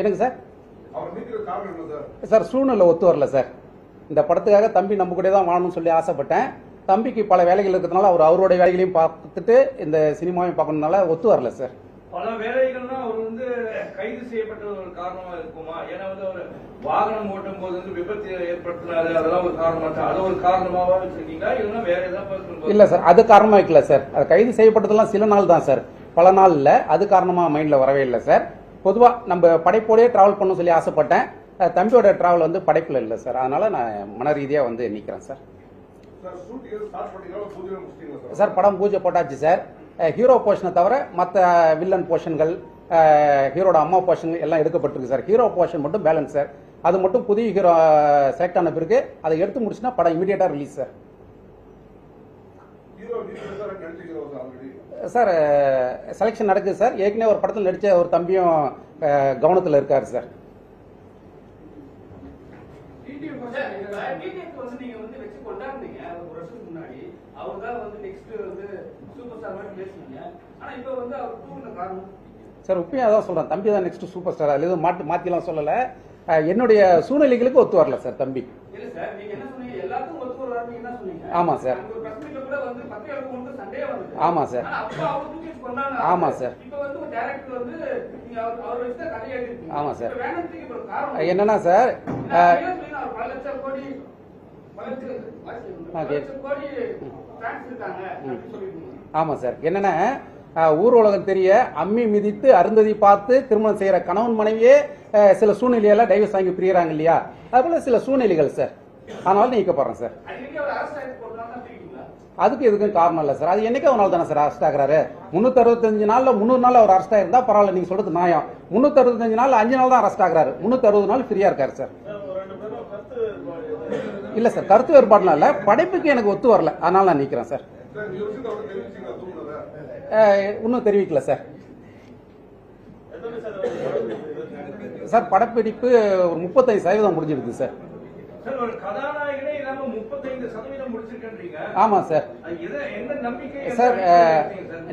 எனக்கு sir sir சூழ்நிலை ஒத்து வரல சார். இந்த படத்துக்காக தம்பி நம்ம கூட தான் வாழணும்னு சொல்லி ஆசைப்பட்டேன். தம்பிக்கு பல வேலைகள் இருக்கிறதுனால அவருடைய வேலைகளையும் பார்த்துட்டு இந்த சினிமாவையும் பார்க்கணுனால ஒத்து வரல சார். பல வேலைகள்னா அவர் கைது செய்யப்பட்ட ஒரு காரணமா இருக்குமா? ஏன்னா அவர் வாகனம் ஓட்டும் போது விபத்து ஏற்படுத்தினாரு, அதெல்லாம் ஒரு காரணமா? அதை ஒரு காரணமாவா வச்சிருக்கீங்களா இல்லைன்னா வேற ஏதாவது? இல்ல சார், அது காரணமா வைக்கல சார். அது கைது செய்யப்பட்டதெல்லாம் சில நாள் தான் சார், பல நாள் இல்ல. அது காரணமா மைண்ட்ல வரவே இல்லை சார். பொதுவா நம்ம படைப்போடே டிராவல் பண்ண சொல்லி ஆசைப்பட்டேன். தம்பியோட டிராவல் படைப்புல இல்லை சார். அதனால நான் மன ரீதியா நிக்கிறேன் சார். சார் படம் பூஜை போட்டாச்சு சார். ஹீரோ போர்ஷனை தவிர மற்ற வில்லன் போர்ஷன்கள், ஹீரோட அம்மா போர்ஷன் எல்லாம் எடுக்கப்பட்டிருக்கு சார். ஹீரோ போர்ஷன் மட்டும் பேலன்ஸ் சார். அது மட்டும் புதிய ஹீரோ செலக்ட் ஆன பிறகு அதை எடுத்து முடிச்சுன்னா படம் இமீடியட்டா ரிலீஸ் சார். சார் செலெக்ஷன் நடக்குது சார். ஏற்கனவே ஒரு படத்தில் நடிச்ச ஒரு தம்பியும் கவனத்தில் இருக்காரு சார். சார் உப்பையும் அதான் சொல்றேன், தம்பி தான் நெக்ஸ்ட் சூப்பர் ஸ்டார். அதுல எதுவும் மாத்திலாம் சொல்லல. என்னுடைய சூழ்நிலைகளுக்கு ஒத்து வரல சார் தம்பி. ஆமா சார், ஆமா சார், ஆமா சார், ஆமா சார். என்னன்னா சார், ஆமா சார், என்னன்னா ஊர் உலகம் தெரிய அம்மி மிதித்து அருந்ததி பார்த்து திருமணம் செய்யற கணவன் மனைவியே சில சூழ்நிலையில டைவர்ஸ் வாங்கி பிரியறாங்க இல்லையா? அதுபோல சில சூழ்நிலைகள் சார். அதனால நீக்கப்படுறேன் சார். அதுக்கு எதுக்கும் காரணம் இல்லை சார். அது என்னைக்கு ஒரு நாள் தானே சார் அரெஸ்ட் ஆகிறாரு. 365 நாள்ல 300 நாள் அவர் அரெஸ்ட் ஆயிருந்தா பரவாயில்ல, நீங்க சொல்றது நியாயம். 365 நாள் 5 நாள் தான் அரெஸ்ட் ஆகிறாரு. 360 நாள் ஃப்ரீயா இருக்காரு சார். இல்ல சார், கருத்து வேறுபாடுலாம் இல்ல, படைப்புக்கு எனக்கு ஒத்து வரல, அதனால நான் நிக்கிறேன் சார். இன்னும் தெரிவிக்கல சார். சார் படப்பிடிப்பு ஒரு 35% முடிஞ்சிருக்கு சார். ஆமா சார். சார்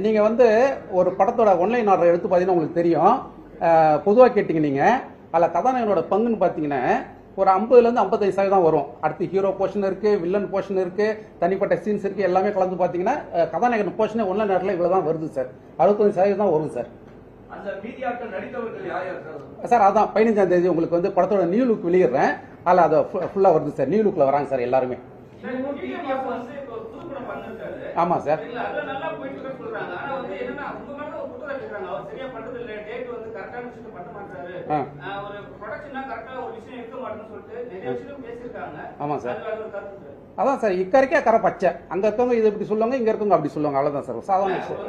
நீங்க ஒரு படத்தோட ஒன்லைன் ஆர்டர் எடுத்து பாத்தீங்கன்னா உங்களுக்கு தெரியும். பொதுவாக கேட்டீங்க நீங்க, அதில் கதாநாயகனோட பங்குன்னு பாத்தீங்கன்னா ஒரு 50% 55% வரும். அடுத்து ஹீரோ போர்ஷன் இருக்கு, வில்லன் போர்ஷன் இருக்கு, தனிப்பட்ட சீன்ஸ் இருக்கு, எல்லாமே கலந்து பாத்தீங்கன்னா கதாநாயகன் போர்ஷன் ஒன்லைன் ஆர்டர்ல இவ்வளவுதான் வருது சார். 65% தான் வரும் சார். சார் அதான் 15ஆம் தேதி உங்களுக்கு படத்தோட நியூ லுக் வெளியிடுறேன். அதில் அதை ஃபுல்லா வருது சார். நியூ லுக்ல வராங்க சார் எல்லாருமே. ஆமா சார். ஆமா சார். அதான் சார், இக்கரைக்கே கரை பச்சை. அங்க இருக்கவங்க இது இப்படி சொல்லுவாங்க, இங்க இருக்கவங்க அப்படி சொல்லுவாங்க. அவ்வளவுதான் சார், சாதாரண விஷயம்.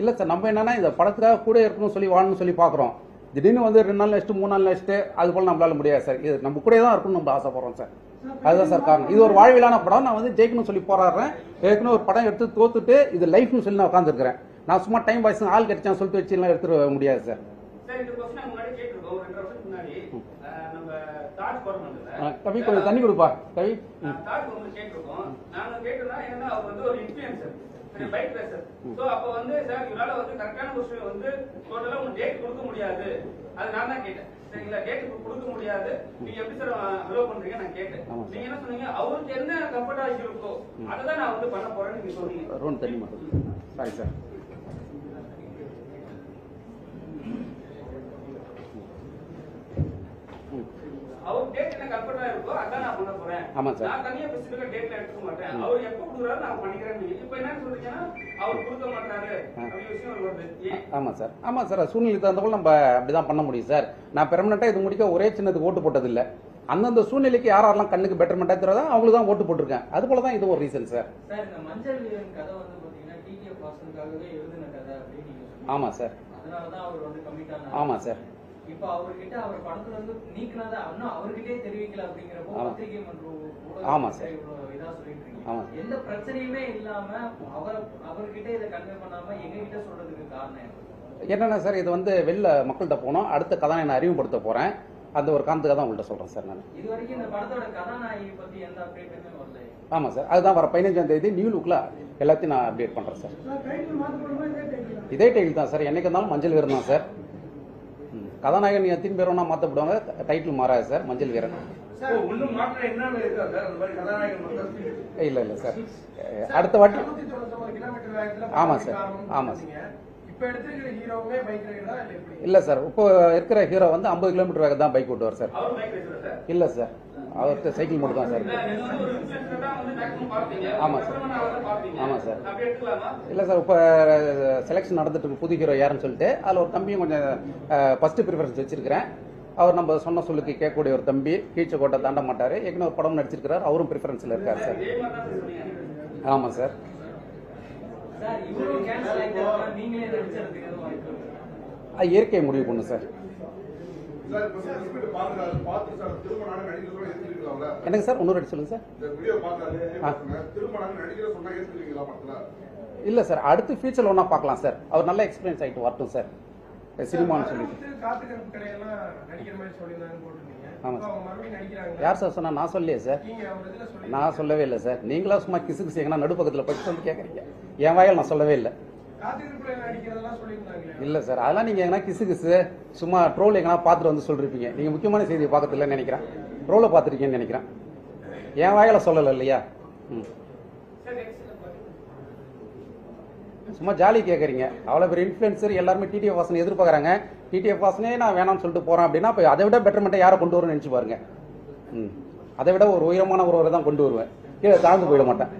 இல்ல சார், நம்ம என்னன்னா இந்த படத்துக்காக கூட இருக்கணும்னு சொல்லி வாழணும்னு சொல்லி பாக்குறோம். திடீர்னு 2 நாள் நெக்ஸ்ட் 3 நாள் நெக்ஸ்ட் அது போல நம்மளால முடியாது சார். இது நம்ம கூட தான் இருக்கணும் நம்ம ஆசைப்படுறோம் சார். அதுதான் சார் காரணம். இது ஒரு வாழ்விலான படம். நான் ஜெயிக்கணும்னு சொல்லி போராடுறேன். ஏற்கனவே ஒரு படம் எடுத்து தோத்துட்டு இது லைஃப்னு சொல்லி நான் உட்காந்துருக்கிறேன். நான் சும்மா டைம் பாய்ஸ் ஆள் கிடைச்சான்னு சொல்லிட்டு வச்சு எல்லாம் எடுத்துட முடியாது சார். கவி கொஞ்சம் தண்ணி கொடுப்பா கவி. Bike racer. சோ அப்ப சார் இவரால கரெக்டான விஷயம் டோட்டலா உங்களுக்கு டேட் கொடுக்க முடியாது. அது நான் தான் கேட்டேன். சரிங்களா, டேட் கொடுக்க முடியாது, நீங்க எப்படி சார் அலோ பண்றீங்க நான் கேட்டேன். நீங்க என்ன சொன்னீங்க, அவருக்கு என்ன கம்ஃபர்டா இருக்கோ அதை தான் நான் பண்ண போறேன்னு நீங்க சொன்னீங்க. ரோன் தண்ணி மட்டும். Sorry sir. அவர் டேட் என்ன கம்ஃபர்ட்டா இருக்கோ அதான் நான் பண்ண போறேன். ஆமா சார். நான் தனியா ஸ்பெசிஃபிக்கா டேட்ல எடுக்க மாட்டேன். அவர் எப்ப கொடுக்குறாரு நான் பண்ணிக்கிறேன்னு. இப்போ என்ன சொல்றீங்கன்னா அவர் கொடுக்க மாட்டாரு அப்படி விஷயம் வருது. ஆமா சார், ஆமா சார். சூழ்நிலைக்கு தகுந்த போல நம்ம அப்படிதான் பண்ண முடியும் சார். நான் பெர்மனண்டா இது முடிக்க ஒரே சின்னதுக்கு ஓட்டு போட்டது இல்ல. அந்தந்த சூழ்நிலைக்கு யாரெல்லாம் கண்ணுக்கு பெட்டர்மெண்டா தெரியாதோ அவங்களுக்கு தான் ஓட்டு போட்டிருக்கேன். அது போல தான் இது ஒரு ரீசன் சார். சார் இந்த மஞ்சள் வீரன் கதை பாத்தீங்கன்னா டிடிஎஃப் வாசனுக்காகவே எழுதின கதை அப்படின்னு நீங்க சொன்னீங்க. ஆமா சார். அதனால தான் அவர் கமிட் ஆனார். ஆமா சார். இப்ப அவர்கிட்ட அவர் படத்துல நீக்கினதை இன்னும் அவர்கிட்டே தெரிவிக்கல அப்படிங்கிறப்போ பத்திரிகை மற்றும் ஆமா சார் இதா சொல்லிட்டு இருக்கீங்க. எந்த பிரச்சனையுமே இல்லாம அவர்கிட்ட இதை கன்வே பண்ணாம எங்க கிட்ட சொல்றதுக்கு காரணம் என்னன்னா சார், இது வெளில மக்கள்கிட்ட போனோம். அடுத்த கதாநாயகனை அறிமுகப்படுத்த போறேன். அந்த ஒரு காரணத்துக்காக தான் உங்கள்கிட்ட சொல்கிறேன் சார் நான். இது வரைக்கும் இந்த படத்தோட கதாநாயகி பத்தி எந்த அப்டேட்டுமே வரல. ஆமாம் சார், அதுதான் வர 15ஆம் தேதி நியூ லுக்கில் எல்லாத்தையும் நான் அப்டேட் பண்ணுறேன் சார். இதே டைட்டில் தான் சார், என்னைக்கு இருந்தாலும் மஞ்சள் வீரன் தான் சார். கதாநாயகன் எத்தனை பேர் வேணா மாற்றப்படுவாங்க, டைட்டில் மாறாது சார், மஞ்சள் வீரன். இன்னும் மாற்றம் என்னன்னு இருக்கா சார்? அந்த மாதிரி கதாநாயகன் இல்லை இல்லை சார், அடுத்த வாட்டி. ஆமாம் சார், ஆமாம் சார். இல்ல சார், இப்போ இருக்கிற ஹீரோ வந்து 50 கிலோமீட்டர் வேகம் தான் பைக் ஓட்டுவார் சார். இல்ல சார், அவர்கிட்ட சைக்கிள் மட்டும் தான் சார். ஆமா சார், ஆமா சார். இல்ல சார், இப்போ செலெக்ஷன் நடந்துட்டு இருக்கு புது ஹீரோ யாருன்னு சொல்லிட்டு, அதுல ஒரு தம்பியும் கொஞ்சம் ஃபர்ஸ்ட் ப்ரிஃபரன்ஸ் வச்சிருக்கிறேன். அவர் நம்ம சொன்ன சொல்லுக்கு கேட்கக்கூடிய ஒரு தம்பி, கீழ்ச்சக்கோட்டை தாண்ட மாட்டாரு, ஏற்கனவே ஒரு படம் நடிச்சிருக்கிறார், அவரும் ப்ரிஃபரன்ஸ்ல இருக்கார் சார். ஆமா சார். இயற்கை முடிவு பண்ணு சார். எனக்கு சார் இன்னொரு சொல்லுங்க சார். இல்ல சார், அடுத்து ஃபியூச்சர்ல ஒன்னா பார்க்கலாம் சார். அவர் நல்ல எக்ஸ்பீரியன்ஸ் ஆகிட்டு வரட்டும் சார் சினிமான்னு சொல்லிட்டு. ஆமா சார். யார் சார் சொன்னா? நான் சொல்லலையே சார், நான் சொல்லவே இல்லை சார். நீங்களா சும்மா கிசு கிசு எங்கன்னா நடுப்பக்கத்தில் போய் சொல்லி கேட்குறீங்க, என் வாயில் நான் சொல்லவே இல்லை. இல்லை சார், அதெல்லாம் நீங்கள் எங்கன்னா கிசு கிசு சும்மா ட்ரோல் எங்கன்னா பார்த்துட்டு வந்து சொல்லிருப்பீங்க. நீங்கள் முக்கியமான செய்தியை பார்க்கறதில்லன்னு நினைக்கிறேன், ட்ரோலை பார்த்துருக்கீங்கன்னு நினைக்கிறேன். என் வாயில் சொல்லலை இல்லையா? ம், சும்மா ஜாலி கேட்குறீங்க. அவ்வளோ பெரிய இன்ஃப்ளூயன்சர் எல்லாருமே டிடிஎஃப் வாசனை எதிர்பார்க்குறாங்க. டிடிஎஃப் வாசனே நான் வேணாம்னு சொல்லிட்டு போகிறேன் அப்படின்னா, இப்போ அதை விட பெட்டர்மெண்ட்டை யாரை கொண்டு வரும்னு நினச்சி பாருங்க. ம், அதை விட ஒரு உயரமான ஒருவரை தான் கொண்டு வருவேன், கீழே தாழ்ந்து போயிட மாட்டேன்.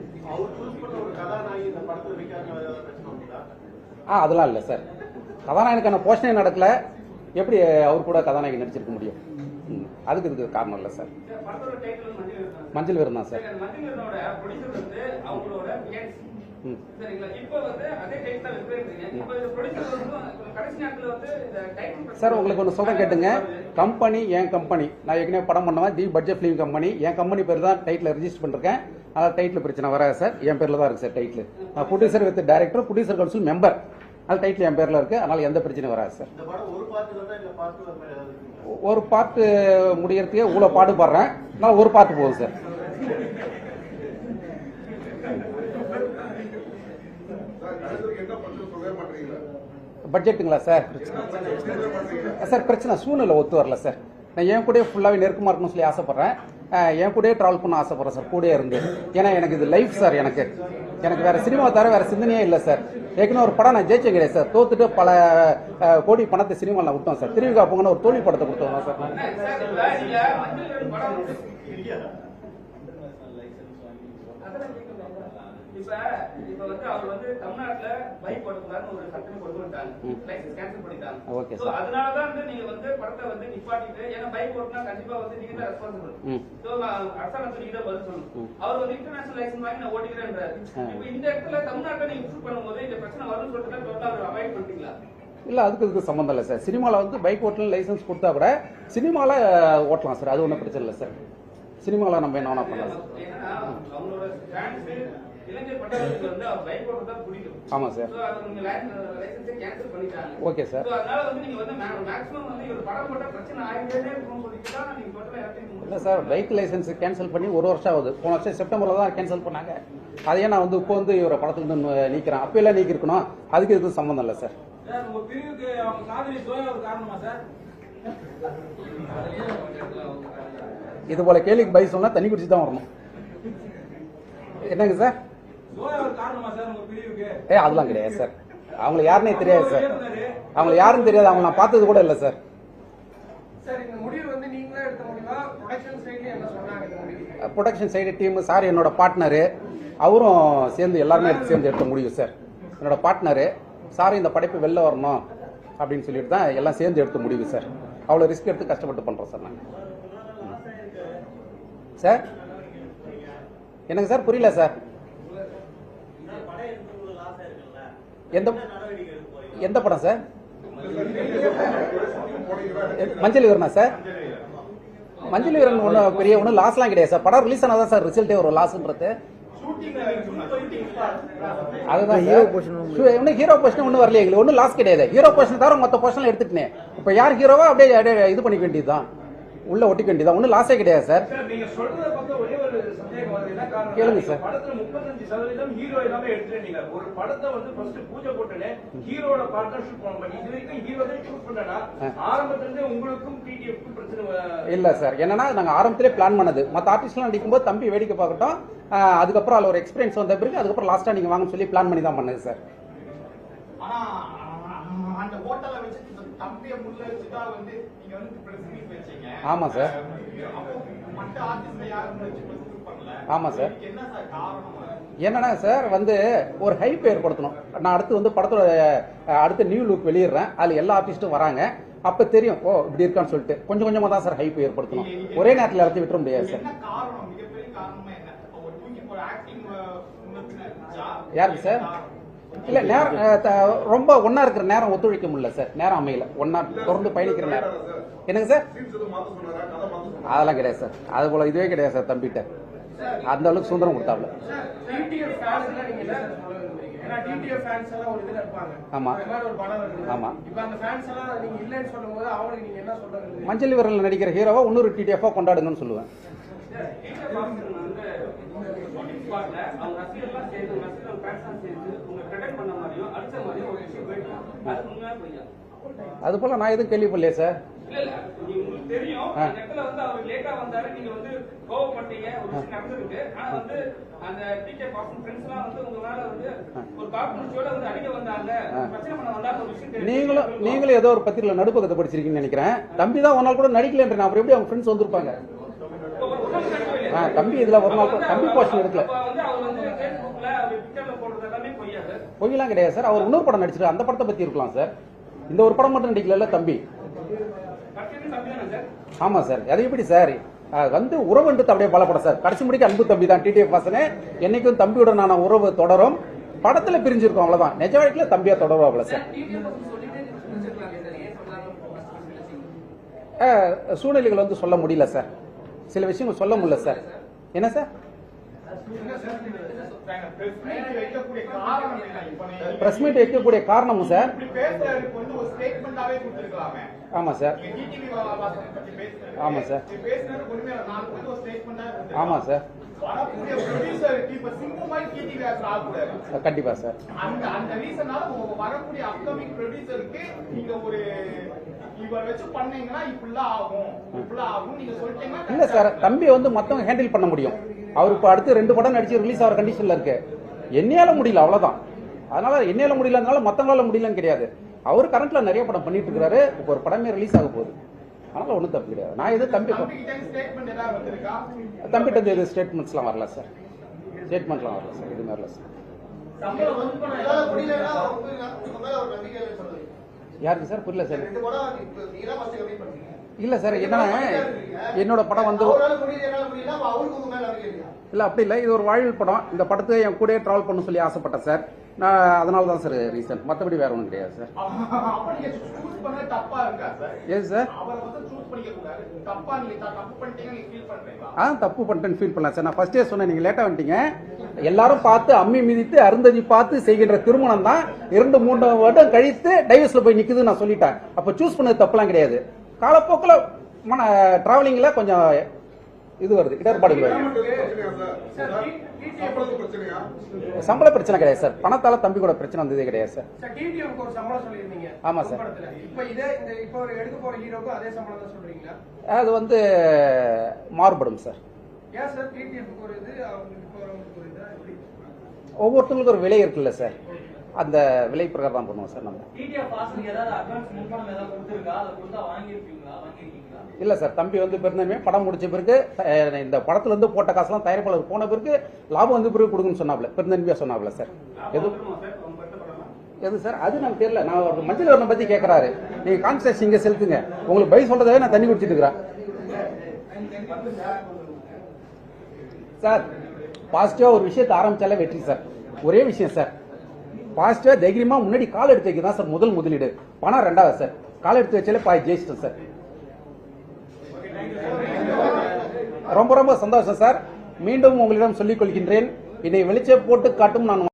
அதெல்லாம் இல்லை சார், கதாநாயகனுக்கான போஷனே நடக்கல, எப்படி அவர் கூட கதாநாயகன் நடிச்சிருக்க முடியும்? அதுக்கு இதுக்கு காரணம் இல்லை சார். மஞ்சள் வீரன் தான் சார். சார் உங்களுக்கு ஒன்று சொல்றேன் கேட்டுங்க. கம்பெனி என் கம்பெனி, நான் ஏற்கனவே படம் பண்ணுவேன், தி பட்ஜெட் ஃபிலிம் கம்பெனி. என் கம்பெனி பேர் தான் டைட்டில் ரெஜிஸ்டர் பண்ணிருக்கேன். அதாவது டைட்டில் பிரச்சனை வராது சார், என் பேர்ல தான் இருக்கு சார் டைட்டில். நான் producer with director, producer council member, அது டைட்டில் என் பேர்ல இருக்கு. அதனால எந்த பிரச்சனையும் வராது சார். ஒரு பார்ட்டு முடியறதுக்கே இவ்வளவு பாடுபடுறேன், நான் ஒரு பார்ட்டு போகுது சார். பட்ஜெட்டுங்களா சார்? சார் பிரச்சனை சூழ்நிலை ஒத்து வரல சார். நான் என் கூட ஃபுல்லாகவே நெருக்கமாக இருக்கணும்னு சொல்லி ஆசைப்பட்றேன், என் கூட ட்ராவல் பண்ண ஆசைப்பட்றேன் சார், கூட இருந்து. ஏன்னா எனக்கு இது லைஃப் சார். எனக்கு வேற சினிமா தவிர வேற சிந்தனையே இல்லை சார். ஏற்கனவே ஒரு படம் நான் ஜெயிச்சேன் கிடையாது சார், தோத்துட்டு பல கோடி பணத்தை சினிமாவில் நான் விட்டோம் சார். திருவிழா போங்கன்னு ஒரு தோல்வி படத்தை கொடுத்தோம் சார். இப்ப வந்து அவர் வந்து தமிழ்நாட்டுல பைக் ஓட்டக்கூடாதுன்னு ஒரு சட்டம் கொண்டு வந்துட்டாங்க, லைசன்ஸ் கேன்சல் பண்ணிட்டாங்க. Okay sir. அதனாலதான் வந்து நீங்க வந்து படத்தை வந்து நிப்பாட்டிட்டு, ஏன்னா பைக் ஓட்டினா கண்டிப்பா வந்து நீங்க தான் ரெஸ்பான்சிபிள். சோ அரசாங்கத்துக்கு நீங்க தான் பதில் சொல்லணும். அவர் வந்து இன்டர்நேஷனல் லைசன்ஸ் வாங்கி நான் ஓட்டிக்கிறேன்றாரு. இப்ப இந்த இடத்துல தமிழ்நாட்டை நீங்க ஷூட் பண்ணும்போது இந்த பிரச்சனை வரும்னு சொல்லிட்டு டோட்டலா அவாய்ட் பண்ணிட்டீங்களா? இல்ல, அதுக்கு இதுக்கு சம்பந்தம் இல்லை சார். சினிமாவில் வந்து பைக் ஓட்டலாம் லைசன்ஸ் கொடுத்தா கூட சினிமாவில் ஓட்டலாம் சார், அது ஒன்றும் பிரச்சனை இல்லை சார். சினிமாவில் நம்ம என்ன வேணா பண்ணலாம் சார். ஏன்னா அவங்களோட ஸ்டாண்ட்ஸ் இளைஞர் பட்டவர்களுக்கு வந்து அவர் பைக் ஓட்ட தான் பிடிக்கும். ஆமா சார். சோ அது நீங்க லைசன்ஸை கேன்சல் பண்ணிட்டாங்க. Okay sir. சோ அதனால வந்து நீங்க வந்து மேக்ஸிமம் வந்து ஒரு படம் போட்டா பிரச்சனை ஆகிட்டே இருக்கும்னு சொல்லிட்டு தான் நீங்க டோட்டலா எல்லாத்தையும் இல்லை சார், பைக் லைசன்ஸ் கேன்சல் பண்ணி 1 வருஷம் ஆகுது. போன வருஷம் செப்டம்பரில் தான் கேன்சல் பண்ணாங்க. அதையே நான் வந்து இப்போ வந்து இவரை படத்துலேருந்து நீக்கிறேன். அப்பெல்லாம் நீக்கிருக்கணும், அதுக்கு இதுக்கு சம்மந்தம் இல்லை சார். இது போல கேள்விக்கு பதில் சொன்னா தண்ணி குடிச்சு தான் வரணும். என்னங்க சார்? அதெல்லாம் கிடையாது சார், அவங்களை யாருன்னே தெரியாது சார். அவங்களை யாருன்னு தெரியாது, அவங்க நான் பார்த்தது கூட இல்லை sir. Production side team sir, என்னோட பார்ட்னரு, அவரும் சேர்ந்து எல்லாருமே சேர்ந்து எடுத்த முடிவு சார். என்னோட பார்ட்னரு சார் இந்த படைப்பு வெளில வரணும் அப்படின்னு சொல்லிட்டு தான் எல்லாம் சேர்ந்து எடுத்த முடிவு சார். அவ்வளோ ரிஸ்க் எடுத்து கஷ்டப்பட்டு பண்ணுறோம் சார் நாங்கள். சார் என்னங்க சார்? புரியல சார். எந்த படம் சார்? மஞ்சள் வீரனா சார்? மஞ்சள் வீரன் ஒன்றும் பெரிய ஒன்றும் லாஸ்லாம் கிடையாது சார். படம் ரிலீஸ் ஆனாதான் சார் ரிசல்ட்டே ஒரு லாஸ்ன்றது. அதுதான் இன்னும் ஹீரோ போர்ஷன் ஒன்றும் வரல எங்களுக்கு, ஒன்றும் லாஸ் கிடையாது. ஹீரோ போர்ஷன் தவிர மொத்த போர்ஷன் எடுத்துட்டேன். இப்போ யார் ஹீரோவோ அப்படியே இது பண்ணிக்க வேண்டியதுதான். உள்ள ஒட்டிக்க வேண்டியதான், ஒன்றும் லாஸே கிடையாது சார். சார் நீங்க சொல்றத பார்த்தா ஒரே ஒரு சந்தேகம் வருது. என்ன காரணம்? கேளுங்க சார். படத்துல 35% ஹீரோ எல்லாமே எடுத்துட்டீங்க. ஒரு படத்தை வந்து ஃபர்ஸ்ட் பூஜை போட்டுனே ஹீரோட பார்ட்னர் ஷூட் பண்ண இது வரைக்கும் ஹீரோ தான் ஷூட் பண்ணனா ஆரம்பத்துல இருந்தே உங்களுக்கும் டிடிஎஃப்க்கும் பிரச்சனை இல்ல சார். என்னன்னா நாங்க ஆரம்பத்திலே பிளான் பண்ணது, மற்ற ஆர்டிஸ்ட்லாம் நடிக்கும்போது தம்பி வேடிக்கை பார்க்கட்டும், அதுக்கப்புறம் அதுல ஒரு எக்ஸ்பீரியன்ஸ் வந்த பிறகு அதுக்கப்புறம் லாஸ்டா நீங்க வாங்கன்னு சொல்லி பிளான் பண்ணி தான் பண்ணது சார். ஆனா அந்த ஹோட்டல்ல வச்சு தம்பியை முள்ள வச்சுதான் வந்து நீங்க வந்து பிரஸ் மீட் வச்சீங்க. ஆமா சார். அப்போ மற்ற ஆர்டிஸ்ட் யாரும் வச்சு பிரஸ் பண்ணல. ஆமா சார். என்ன சார் காரணம்? என்னன்னா சார் வந்து ஒரு ஹைப் ஏற்படுத்தணும். நான் அடுத்து வந்து படத்தோட அடுத்த நியூ லுக் வெளியிடுறேன், அதுல எல்லா ஆர்டிஸ்டும் வராங்க, அப்ப தெரியும் ஓ இப்படி இருக்கான்னு சொல்லிட்டு கொஞ்சம் கொஞ்சமா தான் சார் ஹைப் ஏற்படுத்தணும். ஒரே நேரத்தில் எல்லாத்தையும் விட்டுற முடியாது சார். என்ன காரணம்? மிகப்பெரிய காரணமா என்ன? ஒரு தூக்கி ஒரு ஆக்டிங் யாருக்கு சார்? இல்ல நேரம் ரொம்ப ஒன்னா இருக்கிற நேரம் ஒத்துழைக்க முடியல சார், நேரம் அமையல, ஒன்னா தொடர்ந்து பயணிக்கிற நேரம். என்னங்க சார்? அதெல்லாம் கிடையாது சார், அது போல இதுவே கிடையாது சார். தம்பிட்ட அந்த அளவுக்கு சுதந்திரம் கொடுத்தாப்ல. ஆமா ஆமா. மஞ்சள் விரல் நடிக்கிற ஹீரோவா இன்னொரு டிடிஎஃப் கொண்டாடுங்கன்னு சொல்லுவேன். அது போல நான் எதுவும் கேள்விப்படலையே சார். தெரியும் அந்த இடத்துல வந்து அவர் லேட்டா வந்தாரு, நீங்க வந்து கோவப்பட்டீங்க, ஒரு விஷயம் நடந்திருக்கு. ஆனா வந்து அந்த டிகே பாசன் ஃப்ரெண்ட்ஸ்லாம் வந்து உங்க மேல வந்து ஒரு கார்பரேஷனோட வந்து அடிக்க வந்தாங்க, பிரச்சனை பண்ண வந்தாங்க, ஒரு விஷயம் நீங்களும் ஏதோ ஒரு பத்திரிகையில நடுப்பக்கத்தை படிச்சிருக்கீங்கன்னு நினைக்கிறேன். தம்பி தான் ஒரு நாள் கூட நடிக்கலன்ற, அப்புறம் எப்படி அவங்க ஃப்ரெண்ட்ஸ் வந்திருப்பாங்க? தம்பி இதுல ஒரு நாள் தம்பி போஸ்ட் எடுக்கல. பொய்யெல்லாம் கிடையாது சார். அவர் இன்னொரு படம் நடிச்சிருக்காரு, அந்த படத்தை பத்தி இருக்கலாம் சார். இந்த ஒரு படம் மட்டும் நடிக்கல தம்பி. ஆமா சார். அது எப்படி சார் வந்து உறவுன்றது அப்படியே பலப்படும் சார். கடைசி முடிக்க அன்பு தம்பி தான் டிடிஎஃப் வாசனே. என்னைக்கும் தம்பியோட நான் உறவு தொடரும். படத்துல பிரிஞ்சிருக்கோம் அவ்வளவுதான். நிஜ வாழ்க்கையில தம்பியா தொடருவாப்ல சார். சூழ்நிலைகள் வந்து சொல்ல முடியல சார், சில விஷயங்கள் சொல்ல முடியல சார். என்ன சார்? பிரஸ் மீட் வைக்கக்கூடிய காரணமும் சார். ஆமா சார். ஆமா சார். ஆமா சார். கண்டிப்பா சார். இல்ல சார், தம்பி வந்து மத்தவங்க ஹேண்டில் பண்ண முடியும். அவர் இப்ப அடுத்து 2 படம் நடிச்சு ரிலீஸ் ஆகிற கண்டிஷன்ல இருக்கு. என்னையால முடியல அவ்வளவுதான். அதனால என்னையால முடியலனால மத்தவங்களால முடியலன்னு கிடையாது. அவர் கரண்ட்ல நிறைய படம் பண்ணிட்டு இருக்காரு. இப்ப ஒரு படமே ரிலீஸ் ஆக போகுது, அதனால ஒன்றும் தப்பு கிடையாது. நான் எது தம்பிட்ட எது ஸ்டேட்மெண்ட்ஸ்லாம் வரல சார். ஸ்டேட்மெண்ட்லாம் வரல சார், எதுவும் வரல சார். யாருக்கு சார்? புரியல சார். இல்ல சார், என்னன்னா என்னோட படம் வந்து இல்ல அப்படி இல்லை, இது ஒரு வாழ்வு படம். இந்த படத்தை என் கூட டிராவல் பண்ண சொல்லி ஆசைப்பட்டேன் சார். நான் அதனால தான் சார் ரீசன், மற்றபடி வேற ஒன்றும் கிடையாது சார். ஏன் சார்? தப்பு பண்ணிட்டேன்னு ஃபீல் பண்ணலாம் சார். நான் ஃபர்ஸ்டே சொன்னேன், நீங்க லேட்டா வந்துட்டீங்க. எல்லாரும் பார்த்து அம்மி மிதித்து அருந்ததி பார்த்து செய்கின்ற திருமணம் தான் 2-3 வருடம் கழித்து டைவர்ஸ்ல போய் நிக்குது நான் சொல்லிட்டேன். அப்ப சூஸ் பண்ணது தப்புலாம் கிடையாது. காலப்போக்கில் டிராவலிங்ல கொஞ்சம் இது வருது, இடர்பாடுகள் வருது. சம்பள பிரச்சனை கிடையாது சார். பணத்தால தம்பி கூட பிரச்சனை வந்ததே கிடையாது சார். ஆமா சார். அது வந்து மாறுபடும் சார். ஒவ்வொருத்தவங்களுக்கு ஒரு விலை இருக்குல்ல சார், அந்த விலை பிரகாரம் தான் பண்ணுவோம் சார். நம்ம இல்ல சார், தம்பி வந்து பிறந்தமே படம் முடிச்ச பிறகு இந்த படத்துல இருந்து போட்ட காசுலாம் தயாரிப்பாளர் போன பிறகு லாபம் வந்து பிறகு கொடுக்குன்னு சொன்னாப்ல, பெருந்தன்மையா சொன்னாப்ல சார். எது சார்? அது நமக்கு தெரியல. நான் மஞ்சள் வர்ணம் பத்தி கேட்கறாரு, நீங்க கான்செப்ட் இங்க செலுத்துங்க. உங்களுக்கு பை சொல்றதாவே நான் தண்ணி குடிச்சிட்டு இருக்கிறேன் சார். பாசிட்டிவா ஒரு விஷயத்தை ஆரம்பிச்சாலே வெற்றி சார். ஒரே விஷயம் சார், பாசிட்டிவா தைரியமா முன்னாடி கால் எடுத்து வைக்க தான் சார் முதல் முதலீடு. பணம் 2வது சார். கால் எடுத்து வச்சாலே பாய் ஜெயிச்சிட்டோம் சார். ரொம்ப ரொம்ப சந்தோஷம் சார். மீண்டும் உங்களிடம் சொல்லிக் கொள்கின்றேன், இதை வெளிச்சம் போட்டு காட்டும் நான்